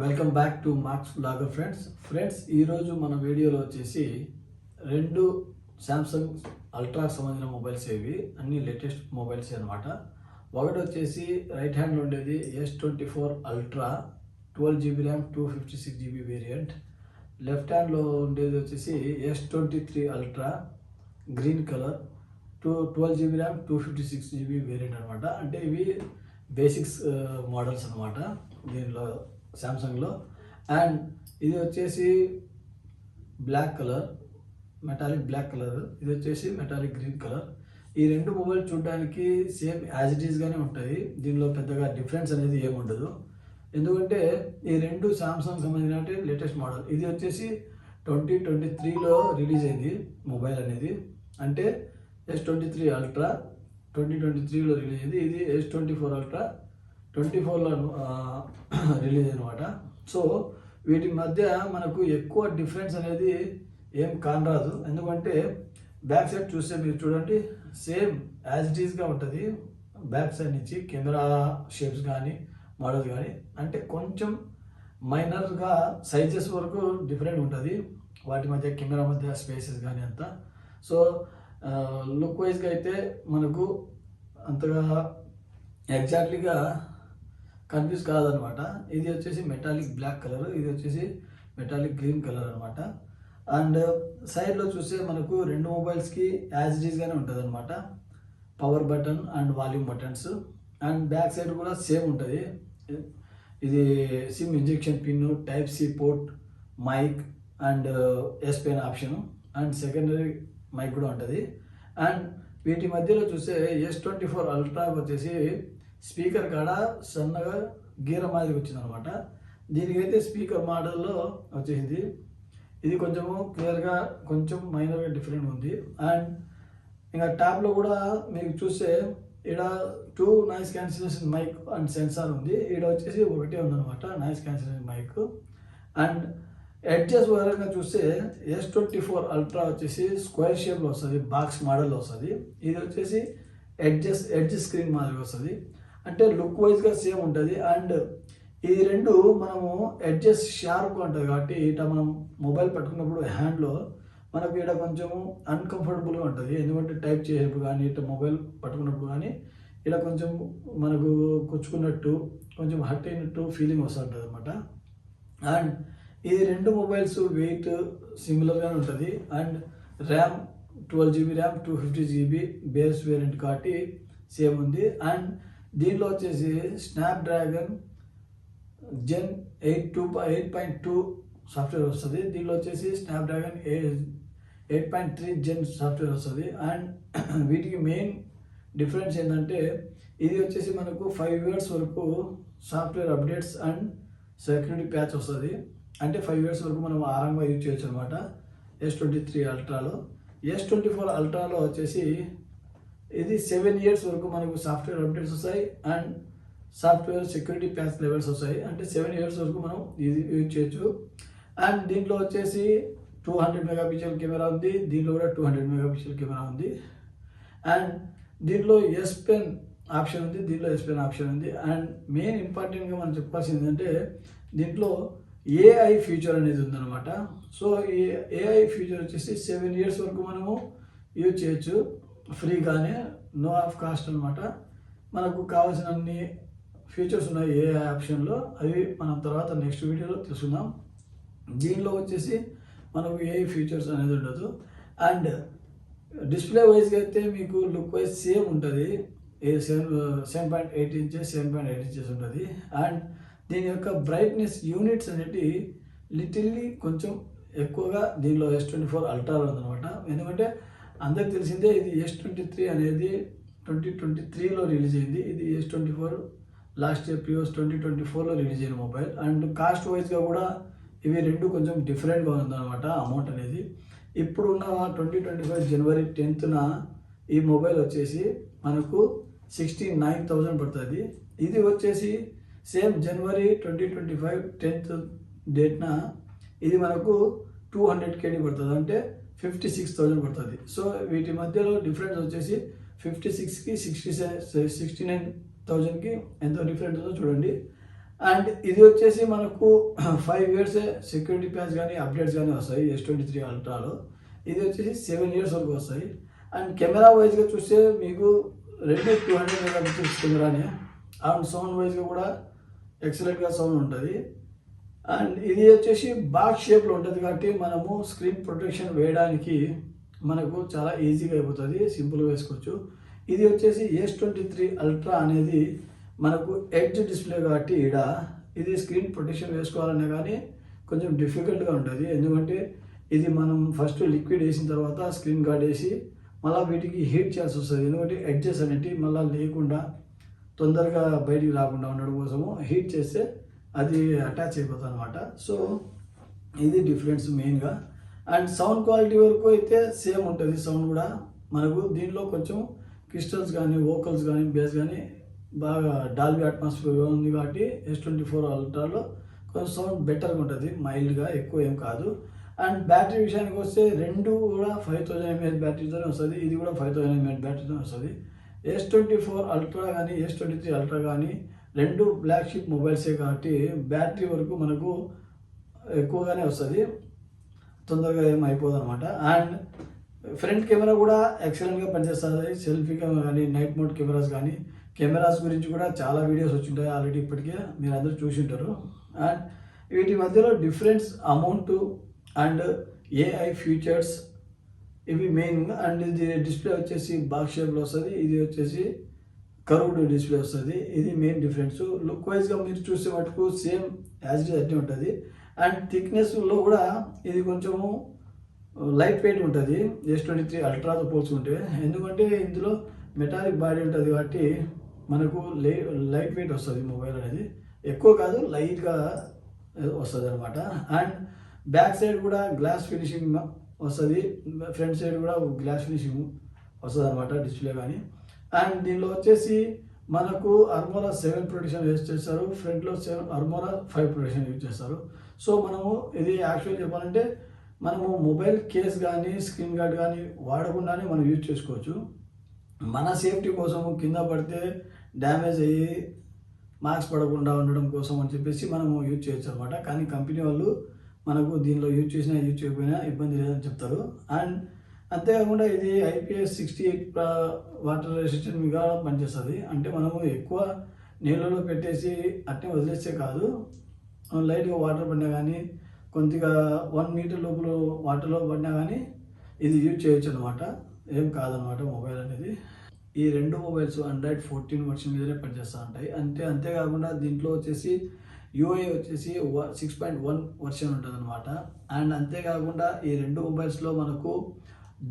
Welcome back to marks blogger friends ఈరోజు మన వీడియోలో వచ్చేసి రెండు శాంసంగ్ అల్ట్రాకి సంబంధించిన మొబైల్స్ ఇవి అన్ని లేటెస్ట్ మొబైల్స్ అనమాట. ఒకటి వచ్చేసి రైట్ హ్యాండ్లో ఉండేది S24 ultra 12GB RAM 256GB variant. Left హ్యాండ్లో ఉండేది వచ్చేసి S23 ultra green colour 12GB RAM 256GB variant అనమాట. అంటే ఇవి బేసిక్స్ మోడల్స్ అనమాట దీనిలో శాంసంగ్లో. అండ్ ఇది వచ్చేసి black colour, metallic black colour, ఇది వచ్చేసి మెటాలిక్ గ్రీన్ కలర్. ఈ రెండు మొబైల్ చూడడానికి సేమ్ యాజ్ ఇట్ ఈస్గానే ఉంటాయి, దీనిలో పెద్దగా డిఫరెన్స్ అనేది ఏముండదు. ఎందుకంటే ఈ రెండు శాంసంగ్ సంబంధించిన లేటెస్ట్ మోడల్. ఇది వచ్చేసి 2023లో రిలీజ్ అయింది మొబైల్ అనేది, అంటే S23 అల్ట్రా 2023లో రిలీజ్ అయింది. ఇది S24 అల్ట్రా 24లో రిలీజ్ అనమాట. సో వీటి మధ్య మనకు ఎక్కువ డిఫరెన్స్ అనేది ఏం కానరాదు. ఎందుకంటే బ్యాక్ సైడ్ చూస్తే మీరు చూడండి, సేమ్ యాజ్ ఇట్ ఈస్గా ఉంటుంది. బ్యాక్ సైడ్ నుంచి కెమెరా షేప్స్ కానీ మోడల్స్ కానీ అంటే కొంచెం మైనర్గా సైజెస్ వరకు డిఫరెంట్ ఉంటుంది. వాటి మధ్య కెమెరా మధ్య స్పేసెస్ కానీ అంతా. సో లుక్ వైజ్గా అయితే మనకు అంతగా ఎగ్జాక్ట్లీగా కన్ఫ్యూజ్ కాదనమాట. ఇది వచ్చేసి మెటాలిక్ బ్లాక్ కలర్, ఇది వచ్చేసి మెటాలిక్ గ్రీన్ కలర్ అనమాట. అండ్ సైడ్లో చూస్తే మనకు రెండు మొబైల్స్కి యాజ్ ఇట్ ఈస్గానే ఉంటుంది అనమాట. Power button and volume buttons. And back side కూడా సేమ్ ఉంటుంది. ఇది SIM injection pin, type C port, mic and S pen option and secondary mic కూడా ఉంటుంది. అండ్ వీటి మధ్యలో చూస్తే S24 అల్ట్రా వచ్చేసి స్పీకర్ కాడ సన్నగా గీర మాదిరి వచ్చిందనమాట. దీనికైతే స్పీకర్ మోడల్లో వచ్చేసింది. ఇది కొంచెము క్లియర్గా కొంచెం మైనర్గా డిఫరెంట్ ఉంది. అండ్ ఇంకా టాప్లో కూడా మీకు చూస్తే ఇక్కడ 2 noise cancellation mic and sensor ఉంది. ఇక్కడ వచ్చేసి ఒకటే ఉందన్నమాట noise cancellation mic. And edges వరకు చూస్తే S24 అల్ట్రా వచ్చేసి స్క్వేర్ షేప్లో వస్తుంది, బాక్స్ మోడల్లో వస్తుంది. ఇది వచ్చేసి ఎడ్జ్ స్క్రీన్ మాదిరి వస్తుంది. అంటే లుక్ వైజ్గా సేమ్ ఉంటుంది. అండ్ ఈ రెండు మనము ఎడ్జెస్ షార్ప్గా ఉంటుంది కాబట్టి ఇట్లా మనం మొబైల్ పట్టుకున్నప్పుడు హ్యాండ్లో మనకు ఇక్కడ కొంచెము అన్కంఫర్టబుల్గా ఉంటుంది. ఎందుకంటే టైప్ చేసేప్పుడు కానీ ఇట్లా మొబైల్ పట్టుకున్నప్పుడు కానీ ఇక్కడ కొంచెం మనకు కుచ్చుకున్నట్టు కొంచెం హర్ట్ అయినట్టు ఫీలింగ్ వస్తుంటుంది అనమాట. అండ్ ఈ రెండు మొబైల్స్ వెయిట్ సిమిలర్గానే ఉంటుంది. And RAM 12GB RAM 256GB base variant కాబట్టి సేమ్ ఉంది. అండ్ దీనిలో వచ్చేసి స్నాప్డ్రాగన్ Gen 8.2 సాఫ్ట్వేర్ వస్తుంది. దీనిలో వచ్చేసి స్నాప్డ్రాగన్ 8.3 జెన్ సాఫ్ట్వేర్ వస్తుంది. అండ్ వీటికి మెయిన్ డిఫరెన్స్ ఏంటంటే ఇది వచ్చేసి మనకు 5 years వరకు software updates and security patch వస్తుంది. అంటే 5 years వరకు మనం ఆరాంగా యూజ్ చేయొచ్చు అనమాట S23 అల్ట్రాలో. S24 అల్ట్రాలో వచ్చేసి ఇది 7 years వరకు మనకు సాఫ్ట్వేర్ అప్డేట్స్ వస్తాయి and software security patch levels వస్తాయి. అంటే 7 years వరకు మనం ఇది యూజ్ చేయొచ్చు. అండ్ దీంట్లో వచ్చేసి 200 MP కెమెరా ఉంది. దీంట్లో కూడా 200 MP కెమెరా ఉంది. అండ్ దీంట్లో ఎస్ పెన్ ఆప్షన్ ఉంది, దీంట్లో ఎస్ పెన్ ఆప్షన్ ఉంది. అండ్ మెయిన్ ఇంపార్టెంట్గా మనం చెప్పాల్సింది ఏంటంటే దీంట్లో AI ఫీచర్ అనేది ఉందన్నమాట. సో ఈ AI ఫీచర్ వచ్చేసి 7 years వరకు మనము యూజ్ చేయొచ్చు ఫ్రీగానే, నో ఆఫ్ కాస్ట్ అనమాట. మనకు కావాల్సిన అన్ని ఫీచర్స్ ఉన్నాయి AI ఆప్షన్లో. అవి మనం తర్వాత నెక్స్ట్ వీడియోలో తెలుసుకుందాం. దీనిలో వచ్చేసి మనకు AI ఫీచర్స్ అనేది ఉండదు. అండ్ డిస్ప్లే వైజ్గా అయితే మీకు లుక్ వైజ్ సేమ్ ఉంటుంది. 7.8 inches 7.8 inches ఉంటుంది. అండ్ దీని యొక్క బ్రైట్నెస్ యూనిట్స్ అనేవి లిటిల్లీ కొంచెం ఎక్కువగా దీనిలో S24 అల్ట్రాలో ఉందన్నమాట. ఎందుకంటే అందరికి తెలిసిందే ఇది S23 అనేది 2023లో రిలీజ్ అయింది. ఇది S24 లాస్ట్ ఇయర్ ప్రీవియస్ 2024లో రిలీజ్ అయిన మొబైల్. అండ్ కాస్ట్ వైజ్గా కూడా ఇవి రెండు కొంచెం డిఫరెంట్గా ఉందన్నమాట అమౌంట్ అనేది. ఇప్పుడున్న 2025 January 10th ఈ మొబైల్ వచ్చేసి మనకు 69,000 పడుతుంది. ఇది వచ్చేసి సేమ్ January 2025 10th డేట్న ఇది మనకు 200 KD పడుతుంది, అంటే 56,000 పడుతుంది. సో వీటి మధ్యలో డిఫరెన్స్ వచ్చేసి 56కి 69,000కి ఎంత డిఫరెన్స్ ఉందో చూడండి. అండ్ ఇది వచ్చేసి మనకు 5 ఇయర్స్ సెక్యూరిటీ ప్యాచ్ కానీ అప్డేట్స్ కానీ వస్తాయి S23 అల్ట్రాలో. ఇది వచ్చేసి 7 ఇయర్స్ వరకు వస్తాయి. అండ్ కెమెరా వైజ్గా చూస్తే మీకు రెండు 200 మెగా పిక్సెల్స్ కెమెరానే. అండ్ సౌండ్ వైజ్గా కూడా ఎక్సలెంట్గా సౌండ్ ఉంటుంది. అండ్ ఇది వచ్చేసి బాక్స్ షేప్లో ఉంటుంది కాబట్టి మనము స్క్రీన్ ప్రొటెక్షన్ వేయడానికి మనకు చాలా ఈజీగా అయిపోతుంది, సింపుల్గా వేసుకోవచ్చు. ఇది వచ్చేసి S23 అల్ట్రా అనేది మనకు ఎడ్జ్ డిస్ప్లే కాబట్టి ఇది స్క్రీన్ ప్రొటెక్షన్ వేసుకోవాలనే కానీ కొంచెం డిఫికల్ట్గా ఉంటుంది. ఎందుకంటే ఇది మనం ఫస్ట్ లిక్విడ్ వేసిన తర్వాత స్క్రీన్ గార్డ్ వేసి మళ్ళీ వీటికి హీట్ చేయాల్సి వస్తుంది. ఎందుకంటే ఎడ్జెస్ అనేవి మళ్ళీ లేకుండా తొందరగా బయటికి రాకుండా ఉండడం కోసము హీట్ చేస్తే అది అటాచ్ అయిపోతుంది అనమాట. సో ఇది డిఫరెన్స్ మెయిన్గా. అండ్ సౌండ్ క్వాలిటీ వరకు అయితే సేమ్ ఉంటుంది. సౌండ్ కూడా మనకు దీనిలో కొంచెం క్రిస్టల్స్ కానీ వోకల్స్ కానీ బేస్ కానీ బాగా డాల్బీ అట్మాస్ఫియర్ ఉంది కాబట్టి S24 అల్ట్రాలో కొంచెం సౌండ్ బెటర్గా ఉంటుంది, మైల్డ్గా, ఎక్కువ ఏం కాదు. అండ్ బ్యాటరీ విషయానికి వస్తే రెండు కూడా 5000 mAh బ్యాటరీతోనే వస్తుంది. ఇది కూడా 5000 mAh బ్యాటరీతోనే వస్తుంది. S24 అల్ట్రా కానీ S23 అల్ట్రా కానీ రెండు ఫ్లాగ్షిప్ మొబైల్సే కాబట్టి బ్యాటరీ వరకు మనకు ఎక్కువగానే వస్తుంది, తొందరగా ఏం అయిపోదు అనమాట. అండ్ ఫ్రంట్ కెమెరా కూడా ఎక్సలెంట్గా పనిచేస్తుంది. సెల్ఫీ కెమెరా కానీ నైట్ మోడ్ కెమెరాస్ గురించి కూడా చాలా వీడియోస్ వచ్చింటాయి ఆల్రెడీ, ఇప్పటికే మీరు అందరూ చూసి ఉంటారు. అండ్ వీటి మధ్యలో difference amount and AI features ఇవి మెయిన్. అండ్ ఇది డిస్ప్లే వచ్చేసి బాక్స్ షేప్లో వస్తుంది, ఇది వచ్చేసి కర్వ్డ్ డిస్ప్లే వస్తుంది. ఇది మెయిన్ డిఫరెన్స్. లుక్ వైజ్గా మీరు చూసే మటుకు సేమ్ యాజ్ ఇట్ అట్నే ఉంటుంది. అండ్ థిక్నెస్లో కూడా ఇది కొంచెము లైట్ వెయిట్ ఉంటుంది S23 అల్ట్రాతో పోల్చుకుంటే. ఎందుకంటే ఇందులో మెటాలిక్ బాడీ ఉంటుంది కాబట్టి మనకు లైట్ వెయిట్ వస్తుంది మొబైల్ అనేది, ఎక్కువ కాదు, లైట్గా వస్తుంది అనమాట. అండ్ బ్యాక్ సైడ్ కూడా గ్లాస్ ఫినిషింగ్ వస్తుంది, ఫ్రంట్ సైడ్ కూడా గ్లాస్ ఫినిషింగ్ వస్తుంది అనమాట డిస్ప్లే కానీ. అండ్ దీనిలో వచ్చేసి మనకు అర్మోరా 7 ప్రొటెక్షన్ యూజ్ చేస్తారు, ఫ్రంట్లో అర్మోరా 5 ప్రొటెక్షన్ యూజ్ చేస్తారు. సో మనము ఇది యాక్చువల్ చెప్పాలంటే మనము మొబైల్ కేస్ కానీ స్క్రీన్ గార్డ్ కానీ వాడకుండానే మనం యూజ్ చేసుకోవచ్చు. మన సేఫ్టీ కోసం కింద పడితే డ్యామేజ్ అయ్యి మార్క్స్ పడకుండా ఉండడం కోసం అని చెప్పేసి మనము యూజ్ చేయొచ్చు అనమాట. కానీ కంపెనీ వాళ్ళు మనకు దీనిలో యూజ్ చేసినా యూజ్ చేయకపోయినా ఇబ్బంది లేదని చెప్తారు. అండ్ అంతేకాకుండా ఇది IP68 వాటర్ రెసిస్టెంట్గా పనిచేస్తుంది. అంటే మనము ఎక్కువ నీళ్ళలో పెట్టేసి అట్టే వదిలేస్తే కాదు, లైట్గా వాటర్ పడినా కానీ కొద్దిగా 1 మీటర్ లోపల వాటర్లో పడినా కానీ ఇది యూజ్ చేయొచ్చు అనమాట, ఏం కాదనమాట మొబైల్ అనేది. ఈ రెండు మొబైల్స్ Android 14 వర్షన్ మీదనే పనిచేస్తూ ఉంటాయి. అంతేకాకుండా దీంట్లో వచ్చేసి UI వచ్చేసి 6.1 వర్షన్ ఉంటుంది అనమాట. అండ్ అంతేకాకుండా ఈ రెండు మొబైల్స్లో మనకు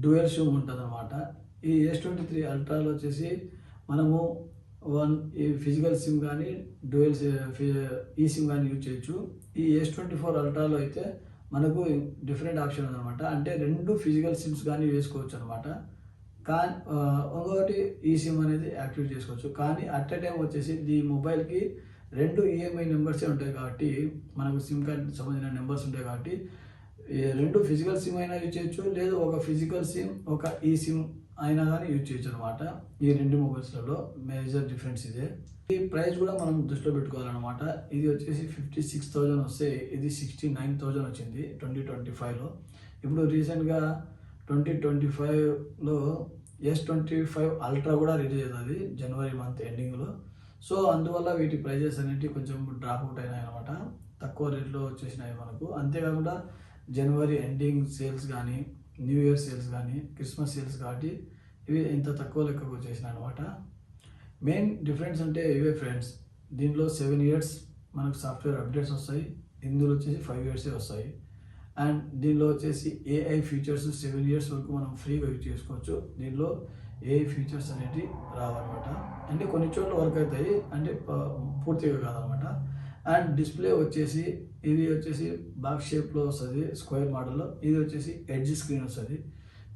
డ్యూయల్ సిమ్ ఉంటుంది అనమాట. ఈ S23 అల్ట్రాలో వచ్చేసి మనము ఈ ఫిజికల్ సిమ్ కానీ డ్యూయల్ ఈ సిమ్ కానీ యూజ్ చేయొచ్చు. ఈ S24 అల్ట్రాలో అయితే మనకు డిఫరెంట్ ఆప్షన్ ఉందన్నమాట. అంటే రెండు ఫిజికల్ సిమ్స్ కానీ వేసుకోవచ్చు అనమాట. కానీ ఇంకొకటి ఈ సిమ్ అనేది యాక్టివేట్ చేసుకోవచ్చు. కానీ అట్ ఎ టైం వచ్చేసి ఈ మొబైల్కి రెండు EMI నెంబర్సే ఉంటాయి కాబట్టి మనకు సిమ్ కార్డ్ సంబంధించిన నెంబర్స్ ఉంటాయి కాబట్టి రెండు ఫిజికల్ సిమ్ అయినా యూజ్ చేయొచ్చు, లేదు ఒక ఫిజికల్ సిమ్ ఒక ఈ సిమ్ అయినా కానీ యూజ్ చేయొచ్చు అనమాట. ఈ రెండు మొబైల్స్లలో మేజర్ డిఫరెన్స్ ఇదే. ఈ ప్రైస్ కూడా మనం దృష్టిలో పెట్టుకోవాలన్నమాట. ఇది వచ్చేసి 56,000 వస్తే ఇది 69,000 వచ్చింది 2025లో. ఇప్పుడు రీసెంట్గా 2025లో S25 అల్ట్రా కూడా రిలీజ్ అవుతుంది జనవరి మంత్ ఎండింగ్లో. సో అందువల్ల వీటి ప్రైజెస్ అనేవి కొంచెం డ్రాప్ అవుట్ అయినాయి అనమాట, తక్కువ రేట్లో వచ్చేసినాయి మనకు. అంతేకాకుండా జనవరి ఎండింగ్ సేల్స్ కానీ న్యూ ఇయర్ సేల్స్ కానీ క్రిస్మస్ సేల్స్ కాబట్టి ఇవి ఇంత తక్కువ లెక్కకు వచ్చేసినాయి అనమాట. మెయిన్ డిఫరెన్స్ అంటే ఇవే ఫ్రెండ్స్. దీనిలో 7 ఇయర్స్ మనకు సాఫ్ట్వేర్ అప్డేట్స్ వస్తాయి, ఇందులో వచ్చేసి 5 ఇయర్సే వస్తాయి. అండ్ దీనిలో వచ్చేసి AI ఫీచర్స్ 7 ఇయర్స్ వరకు మనం ఫ్రీగా యూజ్ చేసుకోవచ్చు. దీనిలో AI ఫీచర్స్ అనేవి రావన్నమాట. అంటే కొన్ని చోట్ల వర్క్ అవుతాయి, అంటే పూర్తిగా కాదనమాట. అండ్ డిస్ప్లే వచ్చేసి ఇది వచ్చేసి బాక్స్ షేప్లో వస్తుంది స్క్వేర్ మోడల్లో. ఇది వచ్చేసి ఎడ్జ్ స్క్రీన్ వస్తుంది.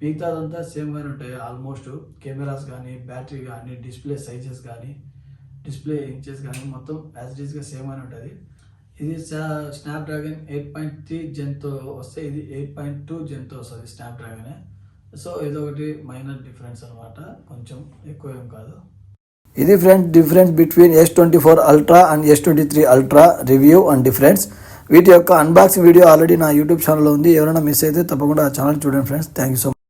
మిగతాదంతా సేమ్గానే ఉంటాయి ఆల్మోస్ట్. కెమెరాస్ కానీ బ్యాటరీ కానీ డిస్ప్లే సైజెస్ కానీ డిస్ప్లే ఇంచెస్ కానీ మొత్తం యాజ్ ఇట్ ఈస్గా సేమ్గానే ఉంటుంది. ఇది స్నాప్డ్రాగన్ 8.3 జెన్తో వస్తే ఇది 8.2 జెన్తో వస్తుంది స్నాప్డ్రాగనే. సో ఇదొకటి మైనర్ డిఫరెన్స్ అనమాట, కొంచెం ఎక్కువ ఏం కాదు. ఇది friends difference between S24 Ultra and S23 Ultra review and difference. వీటి యొక్క అన్బాక్సింగ్ వీడియో ఆల్రెడీ నా యూట్యూబ్ ఛానల్లో ఉంది. ఎవరైనా మిస్ అయితే తప్పకుండా ఆ ఛానల్ చూడండి friends. Thank you so much.